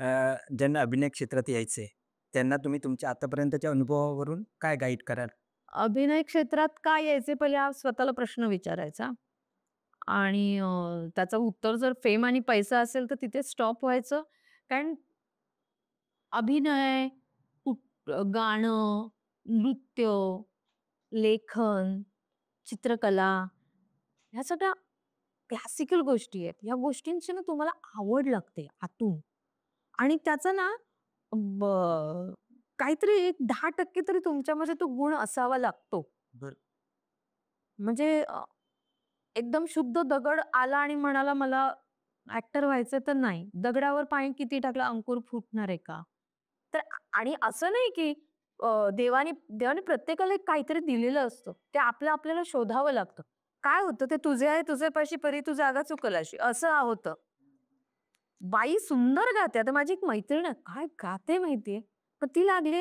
ज्यांना अभिनय क्षेत्रात यायचंय, त्यांना तुम्ही तुमच्या आतापर्यंतच्या अनुभवावरून काय गाईड कराल? अभिनय क्षेत्रात का यायचे पहिले हा स्वतःला प्रश्न विचारायचा आणि त्याचं उत्तर जर फेम आणि पैसा असेल तर तिथे स्टॉप व्हायचं. कारण अभिनय, गाणं, नृत्य, लेखन, चित्रकला ह्या सगळ्या क्लासिकल गोष्टी आहेत. ह्या गोष्टींची ना तुम्हाला आवड लागते आतून आणि त्याचा ना ब काहीतरी एक 10% तरी तुमच्यामध्ये तो गुण असावा लागतो. बरं. म्हणजे एकदम शुद्ध दगड आला आणि म्हणाला मला ॲक्टर व्हायचं तर नाही. दगडावर पाणी किती टाकलं अंकुर फुटणार आहे का? तर आणि असं नाही की देवाने प्रत्येकाला एक काहीतरी दिलेलं असतं. ते आपल्याला शोधावं लागतं. काय होतं ते तुझे आहे तुझे परी तू जागा चुकल अशी असं होतं. बाई सुंदर गाते. आता माझी एक मैत्रीण आहे, काय गाते माहितीये? पण ती लागली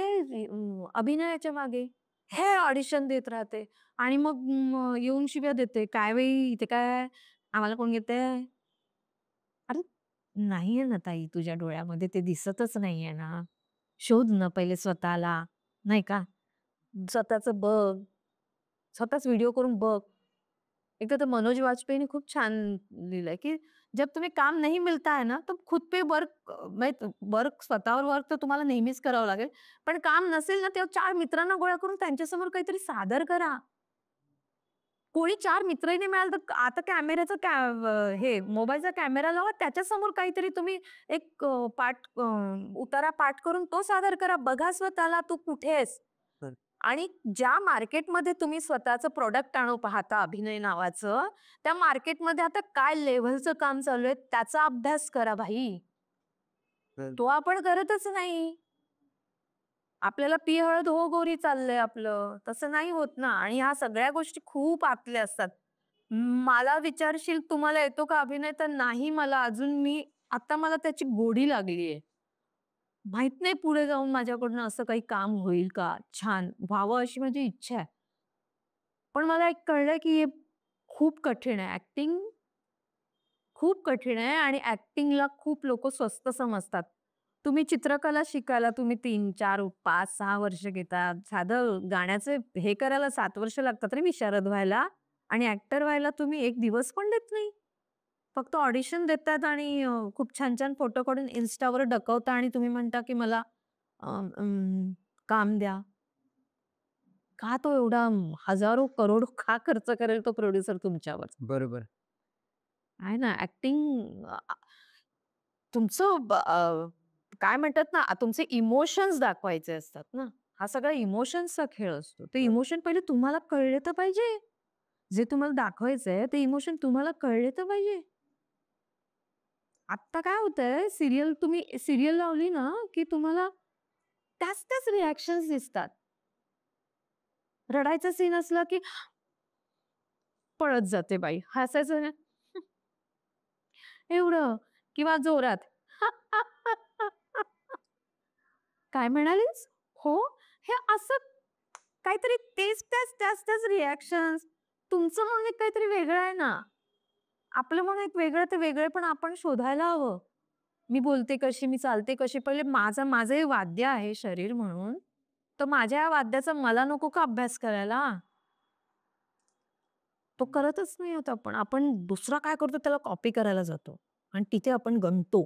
अभिनयाच्या मागे. हे ऑडिशन देत राहते आणि मग येऊन शिव्या देते. "काय बाई इथे काय? आम्हाला कोण घेतंय?" अरे नाहीये ना ताई तुझ्या डोळ्यामध्ये ते दिसतच नाहीये ना. शोध ना पहिले स्वतःला, नाही का? स्वतःचं बघ. स्वतःच व्हिडिओ करून बघ. एकदा तर मनोज वाजपेयीने खूप छान लिहिलंय, की जब तुम्हें काम नहीं मिलता है ना, तो खुद पे वर्क स्वतःवर वर्क तर तुम्हाला नेहमीच करावं लागेल. पण काम नसेल ना, तेव्हा 4 मित्रांना गोळा करून त्यांच्यासमोर काहीतरी सादर करा. कोणी 4 मित्रही नाही मिळाले तर आता हे मोबाईलचा कॅमेरा लावा, त्याच्यासमोर काहीतरी तुम्ही एक उतारा पाठ करून तो सादर करा. बघा स्वतःला तू कुठे आहेस? बरं. आणि ज्या मार्केटमध्ये तुम्ही स्वतःचं प्रॉडक्ट आणू पाहता अभिनय नावाचं, त्या मार्केटमध्ये आता काय लेव्हलचं काम चालू आहे त्याचा अभ्यास करा भाई. बरं. तो आपण करतच नाही. आपल्याला पी हळद हो गोरी चाललंय आपलं. तसं नाही होत ना आणि ह्या सगळ्या गोष्टी खूप आतल्या असतात. मला विचारशील तुम्हाला येतो का अभिनय? तर नाही मला अजून आता मला त्याची गोडी लागलीये. माहित नाही पुढे जाऊन माझ्याकडून असं काही काम होईल का? छान व्हावं अशी माझी इच्छा आहे. पण मला एक कळलंय की हे खूप कठीण आहे. खूप कठीण आहे आणि ॲक्टिंगला खूप लोकं स्वस्त समजतात. तुम्ही चित्रकला शिकायला तुम्ही 3, 4, 5, 6 वर्ष घेता. साधं गाण्याचे हे करायला 7 वर्ष लागतात रे विशारद व्हायला आणि ॲक्टर व्हायला तुम्ही 1 दिवस पण देत नाही. फक्त ऑडिशन देतात आणि खूप छान-छान फोटो काढून Instaवर डकवता आणि तुम्ही म्हणता की मला अ, अं, काम द्या. का तो एवढा हजारो, करोडो का खर्च करेल तो प्रोड्युसर तुमच्यावर? बरोबर. आहे ना ॲक्टिंग तुमचं काय म्हणतात ना, तुमचे इमोशन्स दाखवायचे असतात ना. हा सगळा इमोशन्सचा खेळ असतो. ते बरं. इमोशन पहिले तुम्हाला कळले तर पाहिजे. जे तुम्हाला दाखवायचंय ते इमोशन तुम्हाला कळले तर पाहिजे. आत्ता काय होतंय तुम्ही सीरियल लावली ना, की तुम्हाला त्याच रिएक्शन्स दिसतात. रडायचा सीन असला की पळत जाते बाई. हसायचं ना एवढं किंवा जोरात. काय म्हणालीस? हो, हे असं काहीतरी त्याच रिएक्शन्स. तुमचं म्हणून एक काहीतरी वेगळं आहे ना. आपलं म्हणून एक वेगळं ते वेगळे पण आपण शोधायला हवं. मी बोलते कशी, मी चालते कशी, पहिले माझं हे वाद्य आहे शरीर म्हणून, तर माझ्या या वाद्याचा मला नको का अभ्यास करायला? तो करतच नाही आहोत आपण. आपण दुसरा काय करतो त्याला कॉपी करायला जातो आणि तिथे आपण गंतो.